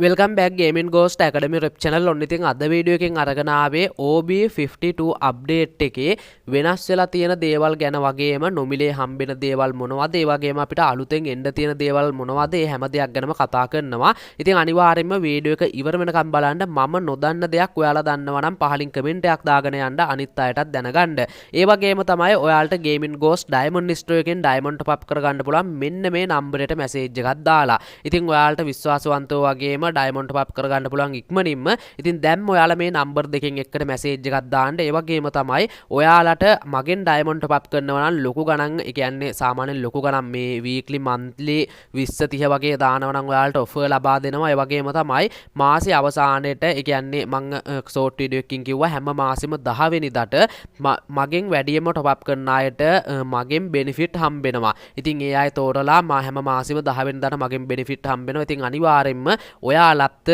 Welcome back Gaming Ghost Academy rep channel ඔන්න ඉතින් අද වීඩියෝ එකෙන් අරගෙන ආවේ OB52 අප්ඩේට් එකේ වෙනස් වෙලා තියෙන දේවල් ගැන වගේම නොමිලේ හම්බෙන දේවල් මොනවද ඒ වගේම අපිට අලුතෙන් එන්න තියෙන දේවල් මොනවද ඒ හැම දෙයක් ගැනම කතා කරනවා. ඉතින් අනිවාර්යයෙන්ම වීඩියෝ එක ඉවර වෙනකම් බලන්න. මම නොදන්න දෙයක් ඔයාලා දන්නවා නම් පහලින් කමෙන්ට් එකක් දාගෙන යන්න අනිත් අයටත් දැනගන්න. ඒ වගේම තමයි ඔයාලට ගේමින් ගෝස්ට් ඩයමන්ඩ් ස්ටෝර් එකෙන් ඩයමන්ඩ් top up කරගන්න පුළුවන් මෙන්න මේ නම්බරයට මැසේජ් එකක් දාලා. ඉතින් ඔයාලට විශ්වාසවන්තව වගේම ඩයමන්ඩ් top up කරගන්න පුළුවන් ඉක්මනින්ම. ඉතින් දැන් ඔයාලා මේ නම්බර් දෙකෙන් එකට මැසේජ් එකක් දාන්න. ඒ වගේම තමයි ඔයාලට මගෙන් ඩයමන්ඩ් top up කරනවා නම් ලොකු ගණන්, ඒ කියන්නේ සාමාන්‍යයෙන් ලොකු ගණන් මේ වීක්ලි මන්ත්ලි 20 30 වගේ දානවා නම් ඔයාලට ඔෆර් ලබා දෙනවා. ඒ වගේම තමයි මාසේ අවසානයේට, ඒ කියන්නේ මම ෂෝට් වීඩියෝ එකකින් කිව්වා හැම මාසෙම 10 වෙනිදාට මගෙන් වැඩියම top up කරන අයට මගෙන් බෙනිෆිට් හම්බෙනවා. ඉතින් ඒ අය තෝරලා හැම මාසෙම 10 වෙනිදාට මගෙන් බෙනිෆිට් හම්බෙනවා. ඉතින් අනිවාර්යෙන්ම ඔයාලත්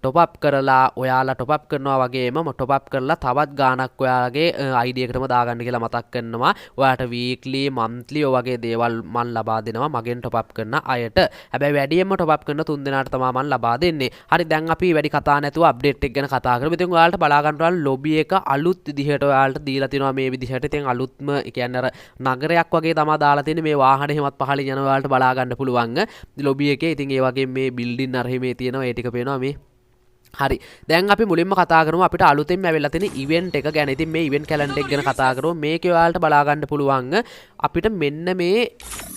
top up කරලා ඔයාලා top up කරනවා වගේම top up කරලා තවත් ගාණක් ඔයාලගේ ID එකටම දාගන්න කියලා මතක් කරනවා. ඔයාලට weekly monthly ඔය වගේ දේවල් මම ලබා දෙනවා මගෙන් top up කරන අයට. හැබැයි වැඩියෙන්ම top up කරන 3 දෙනාට තමයි මම ලබා දෙන්නේ. හරි, දැන් අපි වැඩි කතා නැතුව අප්ඩේට් එක ගැන කතා කරමු. ඉතින් ඔයාලට බලා ගන්න පුළුවන් ලොබි එක අලුත් විදිහට ඔයාලට දීලා තිනවා මේ විදිහට. ඉතින් අලුත්ම ඒ කියන්නේ අර නගරයක් වගේ තමයි දාලා තියෙන්නේ. මේ වාහනේ හැමත් පහලින් යන ඔයාලට බලා ගන්න පුළුවන් ලොබි එකේ. ඉතින් ඒ වගේ මේ බිල්ඩින් අර මේ තියෙනවා ඒ ටික පේනවා මේ. හරි, දැන් අපි මුලින්ම කතා කරමු අපිට අලුතෙන් ඇවිල්ලා තියෙන ඉවෙන්ට් එක ගැන. ඉතින් මේ ඉවෙන්ට් කැලෙන්ඩර් එක ගැන කතා කරමු. මේකේ ඔයාලට බලා ගන්න පුළුවන් අපිට මෙන්න මේ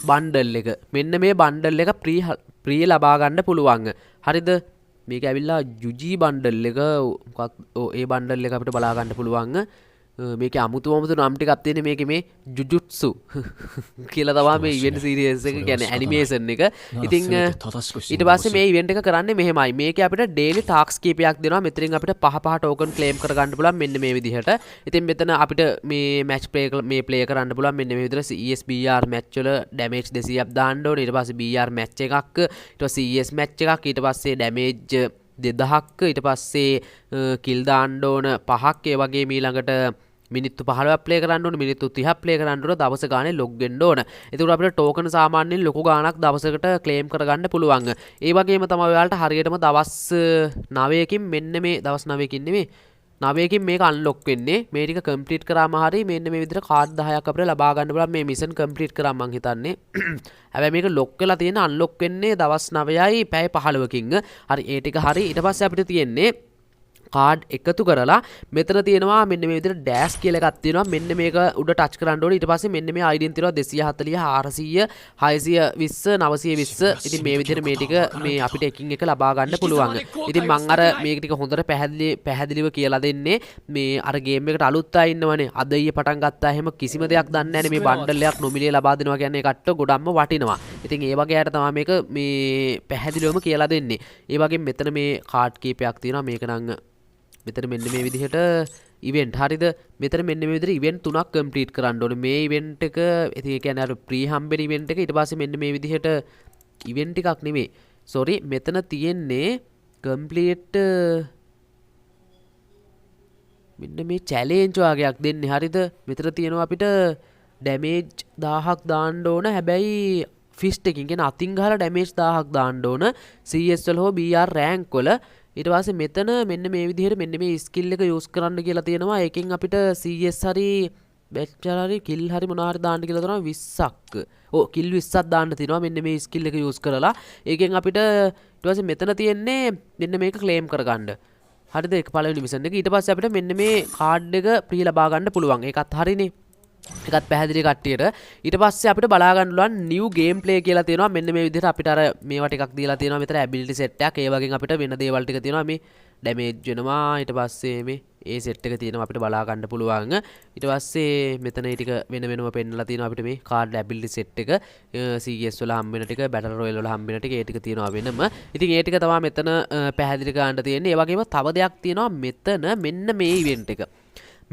බන්ඩල් එක. මෙන්න මේ බන්ඩල් එක ප්‍රී ලබා ගන්න පුළුවන්. හරිද? මේක ඇවිල්ලා යුජි බන්ඩල් එක. ඒ බන්ඩල් එක අපිට බලා ගන්න පුළුවන්. මේක අමුතු නම් ටිකක් තියෙන මේකේ මේ ජුජුට්සු කියලා තමයි මේ ඉවෙන්ට් සීරීස් එක කියන්නේ ඇනිමේෂන් එක. ඉතින් ඊට පස්සේ මේ ඉවෙන්ට් එක කරන්නේ මෙහෙමයි. මේකේ අපිට ඩේලි ටාස්ක් කීපයක් දෙනවා. මෙතනින් අපිට පහ ටෝකන් ක්ලේම් කරගන්න පුළුවන් මෙන්න මේ විදිහට. ඉතින් මෙතන අපිට මේ මැච් ප්ලේ කරන්න පුළුවන් මෙන්න මේ විදිහට. ESBR මැච් වල ඩැමේජ් 200ක් දාන්න ඕනේ. ඊට පස්සේ BR මැච් එකක්, ඊට පස්සේ ES මැච් එකක්, ඊට පස්සේ ඩැමේජ් 2000ක්, ඊට පස්සේ කිල් දාන්න ඕන 5ක්. ඒ වගේ ඊළඟට මිනිත්තු 15ක් ප්ලේ කරන්න ඕන, මිනිත්තු 30ක් ප්ලේ කරන්න ඕන, දවස ගානේ ලොග් වෙන්න ඕන. එතකොට අපිට ටෝකන් සාමාන්‍යයෙන් ලොකු ගාණක් දවසකට ක්ලේම් කරගන්න පුළුවන්. ඒ වගේම තමයි ඔයාලට හරියටම දවස් 9කින් මෙන්න මේ දවස් 9කින් නෙමෙයි 9කින් මේක අන්ලොක් වෙන්නේ. මේ ටික කම්ප්ලීට් කරාම හරි මෙන්න මේ විදිහට කාඩ් 10ක් අපිට ලබා ගන්න පුළුවන්. මේ මිෂන් කම්ප්ලීට් කරාම මං හිතන්නේ. හැබැයි මේක ලොක් වෙලා තියෙන අන්ලොක් වෙන්නේ දවස් 9යි පැය 15කින්. හරි, ඒ ටික හරි. ඊට පස්සේ අපිට තියෙන්නේ කාඩ් එකතු කරලා මෙතන තියෙනවා මෙන්න මේ විදිහට ඩෑෂ් කියලා එකක් තියෙනවා. මෙන්න මේක උඩ ටච් කරන්න ඕනේ. ඊට පස්සේ මෙන්න මේ ID තියෙනවා 240 400 620 920. ඉතින් මේ විදිහට මේ ටික මේ අපිට එකින් එක ලබා ගන්න පුළුවන්. ඉතින් මම අර මේක ටික හොඳට පැහැදිලිව කියලා දෙන්නේ. මේ අර ගේම් එකට අලුත් අය ඉන්නවනේ. අද ඊයේ පටන් ගත්තා එහෙම කිසිම දෙයක් දන්නේ නැහැ මේ බණ්ඩල් එකක් නොමිලේ ලබා දෙනවා කියන්නේ ඒකට ගොඩක්ම වටිනවා. ඉතින් ඒ වගේ අයට තමයි මේක මේ පැහැදිලිවම කියලා දෙන්නේ. ඒ වගේම මෙතන මේ කාඩ් කීපයක් තියෙනවා. මේක නම් මෙතන මෙන්න මේ විදිහට ඉවෙන්ට්. හරිද? මෙතන මෙන්න මේ විදිහට ඉවෙන්ට් 3ක් කම්ප්ලීට් කරන්න ඕනේ. මේ ඉවෙන්ට් එක ඒ කියන්නේ අර ප්‍රී හම්බෙන ඉවෙන්ට් එක. ඊට පස්සේ මෙන්න මේ විදිහට ඉවෙන්ට් එකක් නෙමෙයි. සෝරි, මෙතන තියෙන්නේ කම්ප්ලීට් මෙන්න මේ චැලෙන්ජ් වගේක් දෙන්නේ. හරිද? මෙතන තියෙනවා අපිට ඩැමේජ් 1000ක් දාන්න ඕන. හැබැයි ෆිස්ට් එකකින් කියන අතින් ගහලා ඩැමේජ් 1000ක් දාන්න ඕන. CS වල හෝ BR රෑන්ක් වල. ඊට පස්සේ මෙතන මෙන්න මේ විදිහට මෙන්න මේ ස්කිල් එක යූස් කරන්න කියලා තියෙනවා. ඒකෙන් අපිට CS හරි බැච්චර් හරි කිල් හරි මොනවා හරි දාන්න කියලා තියෙනවා 20ක්. ඔව්, කිල් 20ක් දාන්න තියෙනවා මෙන්න මේ ස්කිල් එක යූස් කරලා. ඒකෙන් අපිට ඊට පස්සේ මෙතන තියෙන්නේ මෙන්න මේක ක්ලේම් කරගන්න. හරිද? ඒක පළවෙනි මිෂන් එක. ඊට පස්සේ අපිට මෙන්න මේ කාඩ් එක ප්‍රී ලබා ගන්න පුළුවන්. ඒකත් හරිනේ. එකත් පැහැදිලි කට්ටියට. ඊට පස්සේ අපිට බලා ගන්න පුළුවන් නිව් ගේම් ප්ලේ කියලා තියෙනවා. මෙන්න මේ විදිහට අපිට අර මේවා ටිකක් දීලා තියෙනවා. මෙතන ඇබිලිටි සෙට් එකක්. ඒ වගේම අපිට වෙන දේවල් ටික තියෙනවා. මේ ඩැමේජ් වෙනවා. ඊට පස්සේ මේ ඒ සෙට් එක තියෙනවා අපිට බලා ගන්න පුළුවන්. ඊට පස්සේ මෙතන ඒ ටික වෙන වෙනම පෙන්නලා තියෙනවා අපිට මේ කාඩ් ඇබිලිටි සෙට් එක. CS වල හම්බ වෙන ටික, බැටල් රොයල් වල හම්බ වෙන ටික, ඒ ටික තියෙනවා වෙනම. ඉතින් ඒ ටික තමයි මෙතන පැහැදිලි ගන්න තියෙන්නේ. ඒ වගේම තව දෙයක් තියෙනවා මෙතන මෙන්න මේ ඉවෙන්ට් එක.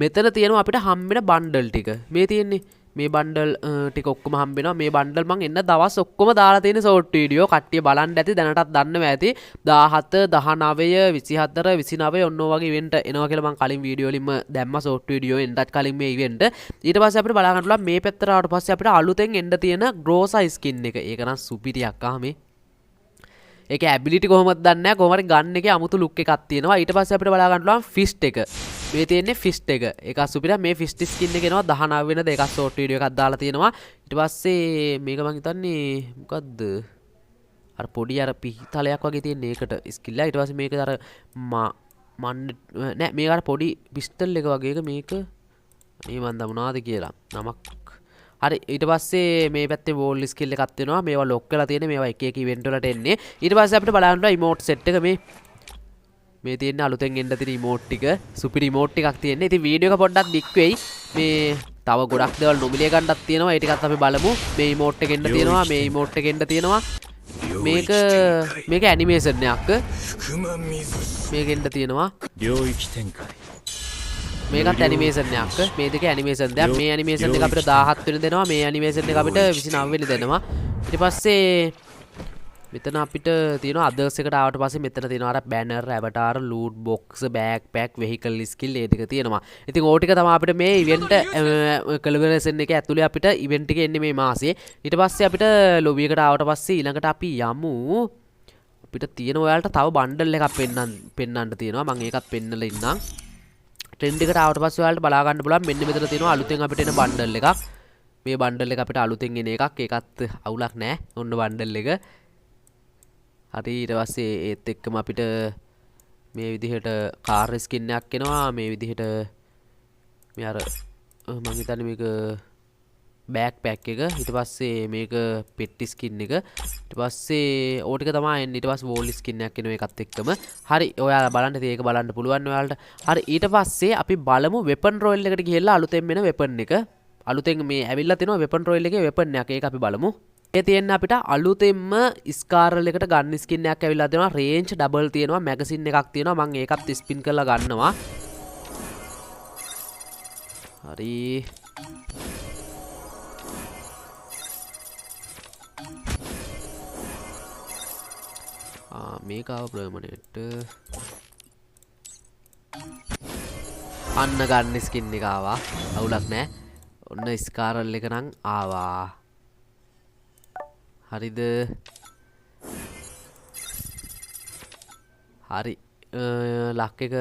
මෙතන තියෙනවා අපිට හම්බෙන බන්ඩල් ටික. මේ තියෙන්නේ මේ බන්ඩල් ටික ඔක්කොම හම්බෙනවා. මේ බන්ඩල් මං එන්න දවස් ඔක්කොම දාලා තියෙන ෂෝට් වීඩියෝ. කට්ටිය බලන්න ඇති, දැනටත් දන්නවා ඇති. 17 19 24 29 ඔන්න ඔය වගේ ඉවෙන්ට් එනවා කියලා මං කලින් වීඩියෝ වලින්ම දැම්මා ෂෝට් වීඩියෝ එන්නත් කලින් මේ ඉවෙන්ට්. ඊට පස්සේ අපිට බලා ගන්න පුළුවන් මේ පැත්තට ආවට පස්සේ අපිට අලුතෙන් එන්න තියෙන ග්‍රෝසා ස්කින් එක. ඒක නම් සුපිරියක් මේ ඒක ඇබිලිටි කොහොමද දන්නේ නැහැ. කොහොම හරි ගන්න එකේ අමුතු ලුක් එකක් තියෙනවා. ඊට පස්සේ අපිට බලා ගන්න පුළුවන් ෆිස්ට් එක. මේ තියෙන්නේ ෆිස්ට් එක. ඒක සුපිරිය. මේ ෆිස්ට් ස්කින් එක එනවා 19 වෙනිද එකක් ෂෝට් වීඩියෝ එකක් දාලා තියෙනවා. ඊට පස්සේ මේක මං හිතන්නේ මොකද්ද? අර පොඩි අර පිහිතලයක් වගේ තියෙන ඒකට ස්කිල් එක. ඊට පස්සේ මේක අර නෑ මේක අර පොඩි පිස්තල් එක වගේ එක මේක මේ මන් දමුණාද කියලා නමක්. හරි ඊට පස්සේ මේ පැත්තේ වෝල් ස්කිල් එකක් තියෙනවා. මේවා ලොක් කරලා තියෙන මේවා එක එක ඉවෙන්ට් වලට එන්නේ. ඊට පස්සේ අපිට බලන්න ඉමෝට් සෙට් එක මේ තියෙන අලුතෙන් එන්න තියෙන ඉමෝට් ටික සුපිරි ඉමෝට් ටිකක් තියෙන්නේ. ඉතින් වීඩියෝ එක පොඩ්ඩක් දික් වෙයි. මේ තව ගොඩක් දේවල් නොමිලේ ගන්නත් තියෙනවා. ඒ ටිකත් අපි බලමු. මේ ඉමෝට් එක එන්න තියෙනවා. මේ ඉමෝට් එක එන්න තියෙනවා. මේක ඇනිමේෂන් එකක්. මේක එන්න තියෙනවා. මේකත් ඇනිමේෂන් එකක්. මේ දෙක ඇනිමේෂන් දෙයක්. මේ ඇනිමේෂන් එක අපිට 17 වෙනි දෙනවා. මේ ඇනිමේෂන් එක අපිට 29 වෙනි දෙනවා. ඊට පස්සේ මෙතන අපිට තියෙනවා අදර්ස් එකට ආවට පස්සේ මෙතන තියෙනවා අර banner, avatar, loot box, bag pack, vehicle skill ඒ ටික තියෙනවා. ඉතින් ඕ ටික තමයි අපිට මේ ඉවෙන්ට් කලබරේෂන් එකේ ඇතුලේ අපිට ඉවෙන්ට් එකේ එන්නේ මේ මාසේ. ඊට පස්සේ අපිට ලොබි එකට ආවට පස්සේ ඊළඟට අපි යමු. අපිට තියෙන ඔයාලට තව බණ්ඩල් එකක් පෙන්නන්න තියෙනවා. මම ඒකත් පෙන්නලා ඉන්නම්. ට්‍රෙන්ඩ් එකට ආවට පස්සේ ඔයාලට බලා ගන්න පුළුවන් මෙන්න මෙතන තියෙනවා අලුතෙන් අපිට එන බණ්ඩල් එකක්. මේ බණ්ඩල් එක අපිට අලුතෙන් එන එකක්. ඒකත් අවුලක් නැහැ. ඔන්න බණ්ඩල් එක. හරි ඊට පස්සේ ඒත් එක්කම අපිට මේ විදිහට කාර් ස්කින් එකක් එනවා. මේ විදිහට මේ අර මම හිතන්නේ මේක බෑග් පැක් එක. ඊට පස්සේ මේක පෙට්ටි ස්කින් එක. ඊට පස්සේ ඕ ටික තමයි එන්නේ. ඊට පස්සේ වෝල් ස්කින් එකක් එනවා ඒකත් එක්කම. හරි ඔයාලා බලන්න ඉතින් ඒක බලන්න පුළුවන් ඔයාලට. හරි ඊට පස්සේ අපි බලමු වෙපන් රොයල් එකට ගිහිල්ලා අලුතෙන් එන වෙපන් එක. අලුතෙන් මේ ඇවිල්ලා තිනවා වෙපන් රොයල් එකේ වෙපන් එකක්. ඒක අපි බලමු. ඒ තියෙන්නේ අපිට අලුතෙන්ම ස්කාරල් එකට ගන්න ස්කින් එකක් ඇවිල්ලා දෙනවා. රේන්ජ් ඩබල් තියෙනවා. මැගසින් එකක් තියෙනවා. මම ඒකත් ස්පින් කරලා ගන්නවා. හරි මේක ආව ප්‍රමණයට අන්න ගන්න ස්කින් එක ආවා. අවුලක් නැහැ. ඔන්න ස්කාරල් එක නම් ආවා. හරිද? හරි ලක් එක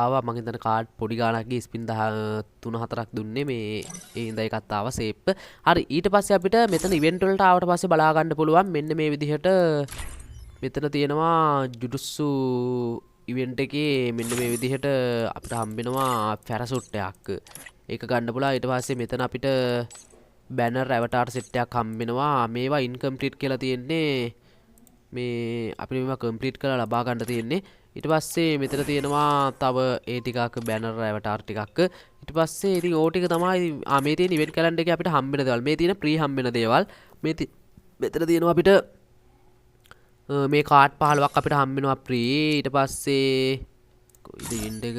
ආවා. මම හිතන කාඩ් පොඩි ගාණක් ගිහින් ස්පින් 3-4ක් දුන්නේ මේ ඒ ඉඳ එකත් ආවා සේප්. හරි ඊට පස්සේ අපිට මෙතන ඉවෙන්ට් වලට ආවට පස්සේ බලා ගන්න පුළුවන් මෙන්න මේ විදිහට මෙතන තියෙනවා ජුඩුස්සු ඉවෙන්ට් එකේ මෙන්න මේ විදිහට අපිට හම්බෙනවා පැරසුට් එකක්. ඒක ගන්න පුළුවන්. ඊට පස්සේ මෙතන අපිට බැනර් ඇවටාර් සෙට් එකක් හම්බෙනවා. මේවා ඉන්කම්ප්ලීට් කියලා තියෙන්නේ. මේ අපිට මේවා කම්ප්ලීට් කරලා ලබා ගන්න තියෙන්නේ. ඊට පස්සේ මෙතන තියෙනවා තව ඒ ටිකක් බැනර් ඇවටාර් ටිකක්. ඊට පස්සේ ඉතින් ඕ ටික තමයි මේ තියෙන ඉවෙන්ට් කැලෙන්ඩර් එකේ අපිට හම්බෙන දේවල්. මේ තියෙන ප්‍රී හම්බෙන දේවල්. මෙතන තියෙනවා අපිට මේ කාඩ් 15ක් අපිට හම්බෙනවා ප්‍රී. ඊට පස්සේ ඉවෙන්ට් එක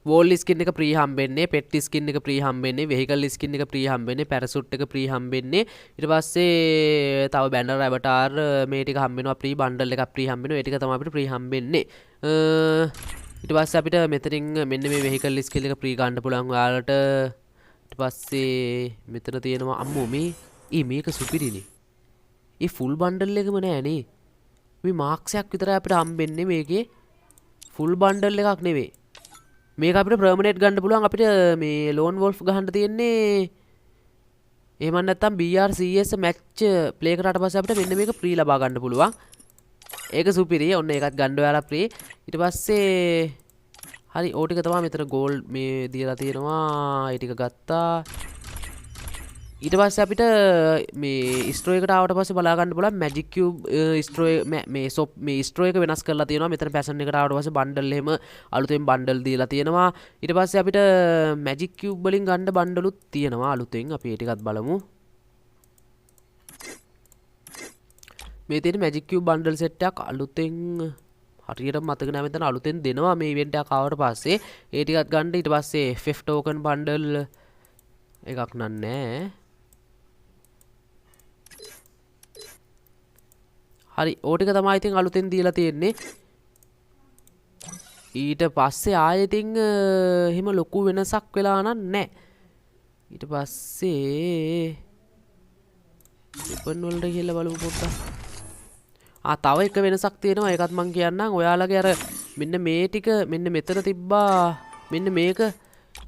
වෝල් ස්කින් එක ප්‍රී හම්බෙන්නේ, පෙට්ටි ස්කින් එක ප්‍රී හම්බෙන්නේ, වෙහිකල් ස්කින් එක ප්‍රී හම්බෙන්නේ, පැරසුට් එක ප්‍රී හම්බෙන්නේ. ඊට පස්සේ තව බැනර් ඇවටාර් මේ ටික හම්බෙනවා ප්‍රී, බණ්ඩල් එකක් ප්‍රී හම්බෙනවා. ඒ ටික තමයි අපිට ප්‍රී හම්බෙන්නේ. ඊට පස්සේ අපිට මෙතනින් මෙන්න මේ වෙහිකල් ස්කිල් එක ප්‍රී ගන්න පුළුවන් ඔයාලට. ඊට පස්සේ මෙතන තියෙනවා අම්මෝ මේක සුපිරිනේ. ඒ ෆුල් බණ්ඩල් එකම නෑනේ. මේ මාක්ස් එකක් විතරයි අපිට හම්බෙන්නේ මේකේ. ෆුල් බණ්ඩල් එකක් නෙවෙයි. මේක අපිට ප්‍රර්මනේට් ගන්න පුළුවන්. අපිට මේ ලෝන් වොල්ෆ් ගහන්න තියෙන්නේ. එහෙම නැත්නම් BRCS මැච් ප්ලේ කරාට පස්සේ අපිට මෙන්න මේක ෆ්‍රී ලබා ගන්න පුළුවන්. ඒක සුපිරි. ඔන්න ඒකත් ගන්න ඔයාලා ෆ්‍රී. ඊට පස්සේ හරි ඕ ටික තමයි මෙතන ගෝල්ඩ් මේ දීලා තියෙනවා. ඒ ටික ගත්තා. ඊට පස්සේ අපිට මේ ස්ට්‍රෝ එකට ආවට පස්සේ බලා ගන්න පුළුවන් මැජික් කියුබ් ස්ට්‍රෝ මේ ස්ට්‍රෝ එක වෙනස් කරලා තියෙනවා. මෙතන පැෂන් එකට ආවට පස්සේ බණ්ඩල් එහෙම අලුතෙන් බණ්ඩල් දීලා තියෙනවා. ඊට පස්සේ අපිට මැජික් කියුබ් වලින් ගන්න බණ්ඩලුත් තියෙනවා අලුතෙන්. අපි ඒ ටිකත් බලමු. මේ තියෙන මැජික් කියුබ් බණ්ඩල් සෙට් එකක් අලුතෙන් හරියට මතක නැහැ. මෙතන අලුතෙන් දෙනවා මේ ඉවෙන්ට් එක ආවට පස්සේ. ඒ ටිකත් ගන්න. ඊට පස්සේ FF ටෝකන් බණ්ඩල් එකක් නෑ. හරි ඕ ටික තමයි ඉතින් අලුතෙන් දීලා තියෙන්නේ. ඊට පස්සේ ආයෙ ඉතින් එහෙම ලොකු වෙනසක් වෙලා නැහැ. ඊට පස්සේ වෙපන් වලට කියලා බලමු පොඩ්ඩක්. තව එක වෙනසක් තියෙනවා ඒකත් මං කියන්නම් ඔයාලගේ අර මෙන්න මේ ටික මෙන්න මෙතන තිබ්බා මෙන්න මේක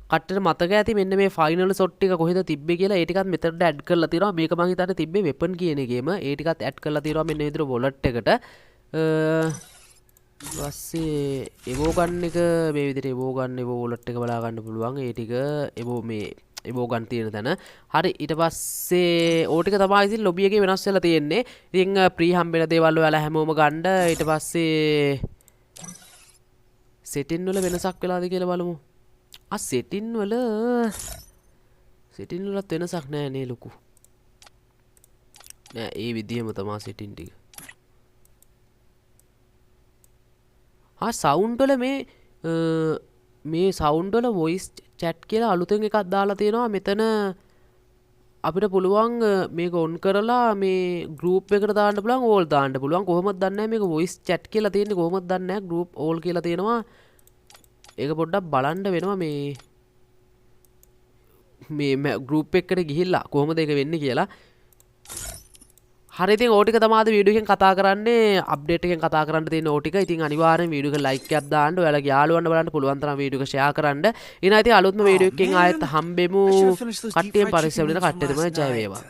කට්ටට මතක ඇති මෙන්න මේ ෆයිනල් ෂොට් ටික කොහෙද තිබ්බේ කියලා ඒ ටිකත් මෙතනට ඇඩ් කරලා තියෙනවා මේක මං හිතන්නේ තිබ්බේ වෙපන් කියන එකේම ඒ ටිකත් ඇඩ් කරලා තියෙනවා මෙන්න විදිහට වොලට් එකට ඊපස්සේ එවෝ ගන්න එක මේ විදිහට එවෝ ගන්න එවෝ වොලට් එක බලා ගන්න පුළුවන් ඒ ටික එවෝ මේ එවෝ ගන්න තියෙන තැන හරි ඊට පස්සේ ඕ ටික තමයි ඉතින් ලොබි එකේ වෙනස් වෙලා තියෙන්නේ ඉතින් ප්‍රී හම්බෙන දේවල් ඔයාලා හැමෝම ගන්න ඊට පස්සේ සෙටින් වල වෙනසක් වෙලාද කියලා බලමු සෙටින් වලත් වෙනසක් නෑ නේ ලොකු නෑ ඒ විදිහම තමයි සෙටින් ටික සවුන්ඩ් වල මේ සවුන්ඩ් වල වොයිස් චැට් කියලා අලුතෙන් එකක් දාලා තියෙනවා මෙතන අපිට පුළුවන් මේක ඔන් කරලා මේ ගෲප් එකට දාන්න පුළුවන් ඕල් දාන්න පුළුවන් කොහොමද දන්නේ නැහැ මේක වොයිස් චැට් කියලා තියෙන්නේ කොහොමද දන්නේ නැහැ ගෲප් ඕල් කියලා තියෙනවා ඒක පොඩ්ඩක් බලන්න වෙනවා මේ ගෲප් එකට ගිහිල්ලා කොහොමද ඒක වෙන්නේ කියලා හරි ඉතින් ඕ ටික තමයි අද වීඩියෝ එකෙන් කතා කරන්නේ අප්ඩේට් එකෙන් කතා කරන්න තියෙන ඕ ටික ඉතින් අනිවාර්යෙන් වීඩියෝ එක ලයික් එකක් දාන්න ඔයාලගේ යාළුවන්ට බලන්න පුළුවන් තරම් වීඩියෝ එක ෂෙයා කරන්න ඊනා ඉතින් අලුත්ම වීඩියෝ එකකින් ආයෙත් හම්බෙමු කට්ටියෙන් පරිස්සම් වෙන්න කට්ටියටම ජය වේවා